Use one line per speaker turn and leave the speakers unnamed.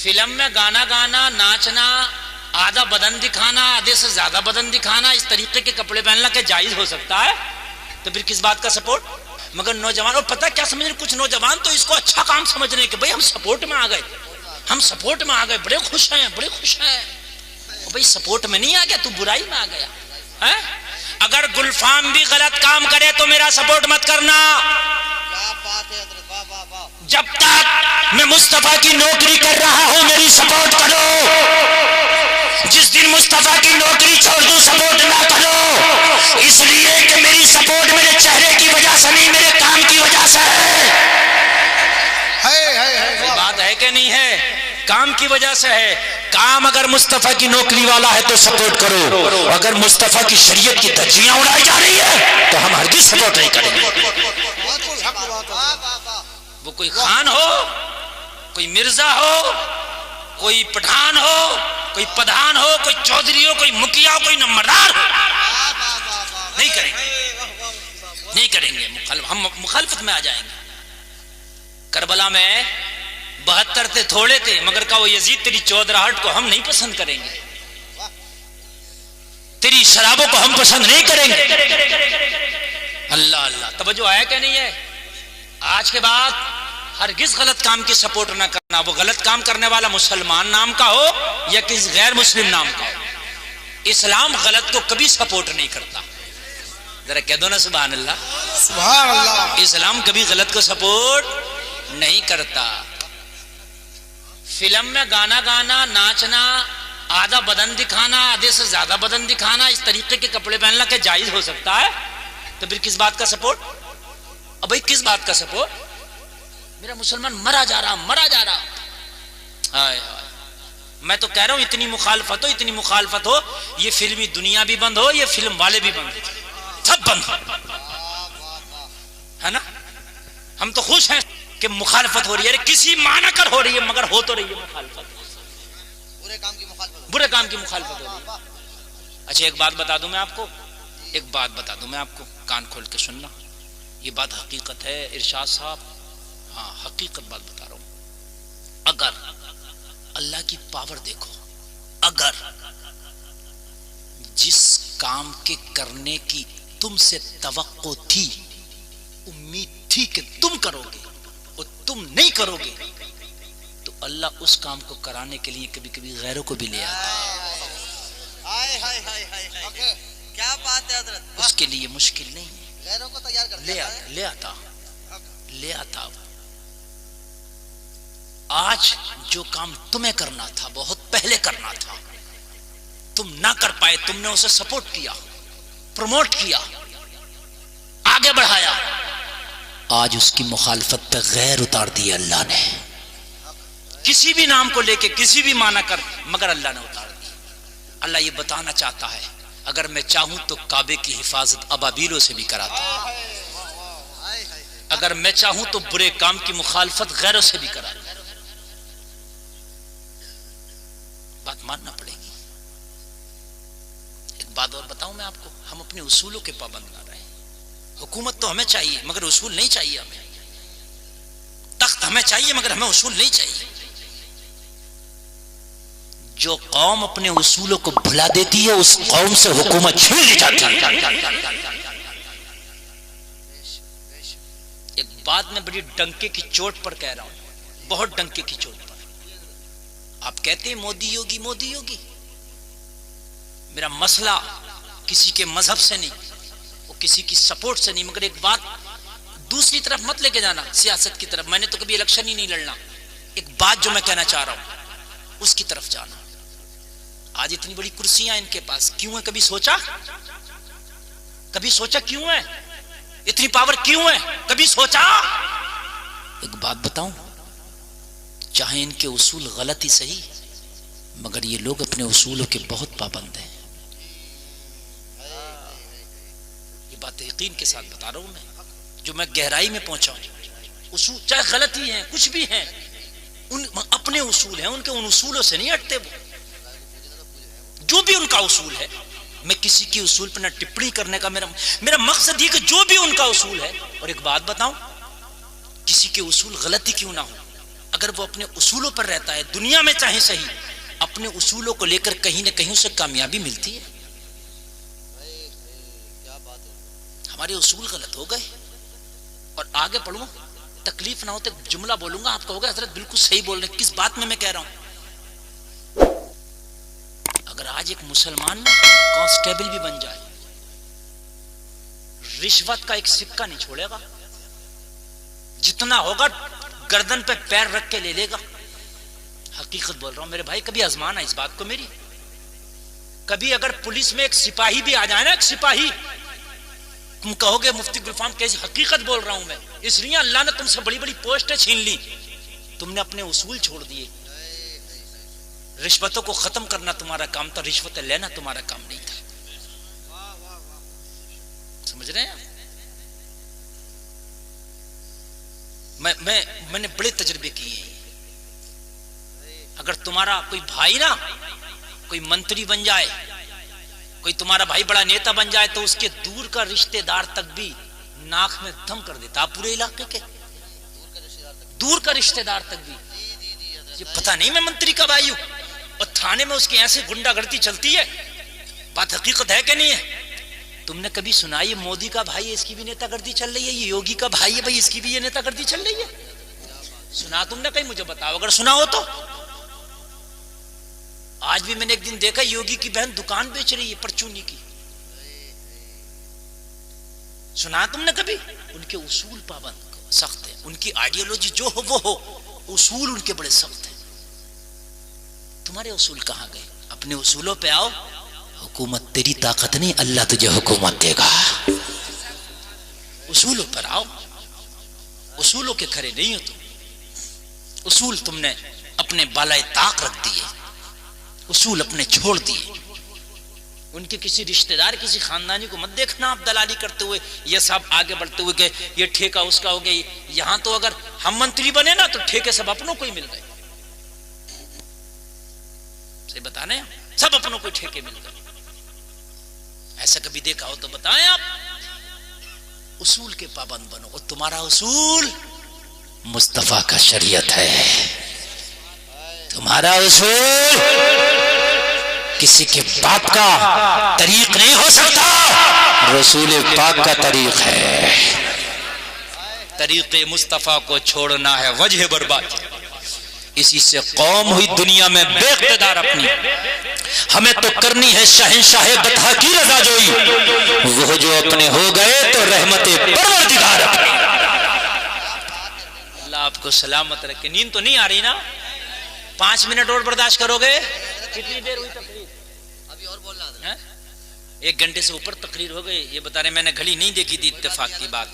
Film میں گانا گانا، ناچنا، آدھا بدن دکھانا، آدھے سے زیادہ بدن دکھانا، اس طریقے کے کپڑے پہننا کہ جائز ہو سکتا ہے؟ تو پھر کس بات کا سپورٹ؟ مگر نوجوان، اور پتہ کیا سمجھ رہے کچھ نوجوان تو اس کو اچھا کام سمجھ رہے ہیں کہ بھئی ہم سپورٹ میں آ گئے، ہم سپورٹ میں آ گئے، بڑے خوش ہیں، بڑے خوش ہیں۔ بھئی سپورٹ میں نہیں آ گیا، تو برائی میں آ گیا۔ اگر گلفام بھی غلط کام کرے تو میرا سپورٹ مت کرنا۔ جب تک میں مصطفیٰ کی نوکری کر رہا ہوں میری سپورٹ کرو، جس دن مصطفیٰ کی نوکری چھوڑ دوں سپورٹ نہ کرو، اس لیے کہ میری سپورٹ میرے چہرے کی وجہ سے نہیں، میرے کام کی وجہ سے ہے۔ بات ہے کہ نہیں ہے؟ کام کی وجہ سے ہے۔ کام اگر مصطفیٰ کی نوکری والا ہے تو سپورٹ کرو، اگر مصطفیٰ کی شریعت کی دھجیاں اڑائی جا رہی ہے تو ہم ہرگز سپورٹ نہیں کریں گے۔ وہ کوئی خان ہو، کوئی مرزا ہو، کوئی پٹھان ہو، کوئی پدھان ہو، کوئی چودھری ہو، کوئی مکھیا ہو، کوئی نمبردار ہو، نہیں کریں گے، نہیں کریں گے۔ ہم مخالفت میں آ جائیں گے۔ کربلا میں 72 تھے، تھوڑے تھے، مگر کہا وہ یزید تیری چودراہٹ کو ہم نہیں پسند کریں گے، تیری شرابوں کو ہم پسند نہیں کریں گے۔ اللہ اللہ، توجہ ہے کہ نہیں ہے؟ آج کے بعد ہرگز غلط کام کی سپورٹ نہ کرنا، وہ غلط کام کرنے والا مسلمان نام کا ہو یا کسی غیر مسلم نام کا ہو۔ اسلام غلط کو کبھی سپورٹ نہیں کرتا۔ ذرا کہہ دو نا سبحان اللہ،
سبحان اللہ۔
اسلام کبھی غلط کو سپورٹ نہیں کرتا۔ فلم میں گانا گانا، ناچنا، آدھا بدن دکھانا، آدھے سے زیادہ بدن دکھانا، اس طریقے کے کپڑے پہننا کہ جائز ہو سکتا ہے؟ تو پھر کس بات کا سپورٹ؟ اب بھائی کس بات کا سپورٹ؟ میرا مسلمان مرا جا رہا، مرا جا رہا۔ ہائے ہائے، میں تو کہہ رہا ہوں اتنی مخالفت ہو، اتنی مخالفت ہو، یہ فلمی دنیا بھی بند ہو، یہ فلم والے بھی بند ہو، سب بند ہو، ہے نا؟ ہم تو خوش ہیں کہ مخالفت ہو رہی ہے، کسی معنی کر ہو رہی ہے، مگر ہو تو رہی ہے مخالفت، برے کام کی مخالفت ہو رہی ہے۔ اچھا ایک بات بتا دوں میں آپ کو، ایک بات بتا دوں میں آپ کو، کان کھول کے سننا، یہ بات حقیقت ہے ارشاد صاحب، ہاں حقیقت بات بتا رہا ہوں۔ اگر اللہ کی پاور دیکھو، اگر جس کام کے کرنے کی تم سے توقع تھی، امید تھی کہ تم کرو گے اور تم نہیں کرو گے، تو اللہ اس کام کو کرانے کے لیے کبھی کبھی غیروں کو بھی لے آتا ہے۔
کیا بات ہے حضرت،
اس کے لیے مشکل نہیں ہے،
غیروں کو تیار کر
لے آتا۔ آج جو کام تمہیں کرنا تھا، بہت پہلے کرنا تھا، تم نہ کر پائے، تم نے اسے سپورٹ کیا، پروموٹ کیا، آگے بڑھایا، آج اس کی مخالفت پہ غیر اتار دی اللہ نے، کسی بھی نام کو لے کے کسی بھی معنی کر، مگر اللہ نے اتار دی۔ اللہ یہ بتانا چاہتا ہے اگر میں چاہوں تو کعبے کی حفاظت ابابیلوں سے بھی کراتا، اگر میں چاہوں تو برے کام کی مخالفت غیروں سے بھی کراتا۔ بات ماننا پڑے گی۔ ایک بات اور بتاؤں میں آپ کو، ہم اپنے اصولوں کے پابند نہ رہے۔ حکومت تو ہمیں چاہیے مگر اصول نہیں چاہیے ہمیں، تخت ہمیں چاہیے مگر ہمیں اصول نہیں چاہیے۔ جو قوم اپنے اصولوں کو بھلا دیتی ہے اس قوم سے حکومت چھین لی جاتی ہے۔ ایک بات میں بڑی ڈنکے کی چوٹ پر کہہ رہا ہوں، بہت ڈنکے کی چوٹ پر۔ آپ کہتے ہیں مودی یوگی مودی یوگی، میرا مسئلہ کسی کے مذہب سے نہیں، وہ کسی کی سپورٹ سے نہیں، مگر ایک بات دوسری طرف مت لے کے جانا، سیاست کی طرف۔ میں نے تو کبھی الیکشن ہی نہیں لڑنا، ایک بات جو میں کہنا چاہ رہا ہوں اس کی طرف جانا۔ آج اتنی بڑی کرسیاں ان کے پاس کیوں ہے؟ کبھی سوچا کیوں ہے؟ اتنی پاور کیوں ہے؟ کبھی سوچا؟ ایک بات بتاؤں، چاہے ان کے اصول غلط ہی صحیح، مگر یہ لوگ اپنے اصولوں کے بہت پابند ہیں۔ یہ بات یقین کے ساتھ بتا رہا ہوں میں، جو میں گہرائی میں پہنچا ہوں۔ اصول چاہے غلط ہی ہیں، کچھ بھی ہیں، ان اپنے اصول ہیں، ان کے ان اصولوں سے نہیں ہٹتے وہ، جو بھی ان کا اصول ہے۔ میں کسی کی اصول پر نہ ٹپڑی کرنے کا میرا مقصد یہ کہ جو بھی ان کا اصول ہے، اور ایک بات بتاؤں، کسی کے اصول غلط ہی کیوں نہ ہو، اگر وہ اپنے اصولوں پر رہتا ہے دنیا میں چاہے صحیح، اپنے اصولوں کو لے کر کہیں نہ کہیں اسے کامیابی ملتی ہے۔
کیا بات ہے،
ہمارے اصول غلط ہو گئے۔ اور آگے پڑھوں، تکلیف نہ ہوتے جملہ بولوں گا، آپ کہو گے حضرت بالکل صحیح بول رہے ہیں، کس بات میں کہہ رہا ہوں؟ اگر آج ایک مسلمان کانسٹیبل بھی بن جائے، رشوت کا ایک سکہ نہیں چھوڑے گا، جتنا ہوگا گردن پہ پیر رکھ کے لے لے گا۔ حقیقت بول رہا ہوں میرے بھائی، کبھی آزمانا اس بات کو میری۔ کبھی اگر پولیس میں ایک سپاہی بھی آ جائے نا، ایک سپاہی، تم کہو گے مفتی گلفام کیسی حقیقت بول رہا ہوں میں، اس لیے اللہ نے تم سے بڑی بڑی پوسٹیں چھین لی، تم نے اپنے اصول چھوڑ دیے۔ رشوتوں کو ختم کرنا تمہارا کام تھا، رشوتیں لینا تمہارا کام نہیں تھا۔ سمجھ رہے ہیں؟ میں نے بڑے تجربے کیے ہیں۔ اگر تمہارا کوئی بھائی نا کوئی منتری بن جائے، کوئی تمہارا بھائی بڑا نیتا بن جائے، تو اس کے دور کا رشتہ دار تک بھی ناک میں دم کر دیتا، پورے علاقے کے دور کا رشتہ دار تک بھی، یہ پتہ نہیں میں منتری کا بھائی ہوں، اور تھانے میں اس کی ایسے گنڈا گردی چلتی ہے۔ بات حقیقت ہے کہ نہیں ہے؟ تم نے کبھی سنا یہ مودی کا بھائی ہے، اس کی بھی نیتا گردی چل رہی ہے، یہ یوگی کا بھائی ہے بھائی، اس کی بھی یہ نیتا گردی چل رہی ہے؟ سنا تم نے کہیں؟ مجھے بتاؤ اگر سنا ہو تو۔ آج بھی میں نے ایک دن دیکھا یوگی کی بہن دکان بیچ رہی ہے پرچونی کی، سنا تم نے کبھی؟ ان کے اصول پابند سخت ہیں، ان کی آئیڈیالوجی جو ہو وہ ہو، اصول ان کے بڑے سخت ہیں۔ تمہارے اصول کہاں گئے؟ اپنے اصولوں پہ آؤ۔ حکومت تیری طاقت نہیں، اللہ تجھے حکومت دے گا۔ اصولوں پر آؤ، اصولوں کے کھڑے نہیں ہو تم۔ اصول تم نے اپنے بالائے طاق رکھ دیے، اصول اپنے چھوڑ دیے۔ ان کے کسی رشتہ دار کسی خاندانی کو مت دیکھنا آپ دلالی کرتے ہوئے، یہ سب آگے بڑھتے ہوئے کہ یہ ٹھیکہ اس کا ہو گیا۔ یہاں تو اگر ہم منتری بنے نا تو ٹھیکے سب اپنوں کو ہی مل گئے، صحیح بتانے سب اپنوں کو ٹھیکے مل گئے۔ ایسا کبھی دیکھا ہو تو بتائیں آپ۔ اصول کے پابند بنو، اور تمہارا اصول مصطفیٰ کا شریعت ہے، تمہارا اصول کسی کے باپ کا طریق نہیں ہو سکتا، رسول پاک کا طریق ہے۔ طریق مصطفیٰ کو چھوڑنا ہے وجہ برباد، اسی سے قوم ہوئی دنیا میں بے اقتدار اپنی۔ ہمیں تو کرنی ہے شہنشاہ بطحا کی رضا جوئی، وہ جو اپنے ہو گئے تو رحمت پروردگار اپنی۔ اللہ آپ کو سلامت رکھے۔ نیند تو نہیں آ رہی نا؟ 5 منٹ اور برداشت کرو گے؟ کتنی دیر ہوئی تقریر؟
ابھی اور بول رہا تھا،
1 گھنٹے سے اوپر تقریر ہو گئی۔ یہ بتا رہے میں نے گھڑی نہیں دیکھی تھی، اتفاق کی بات۔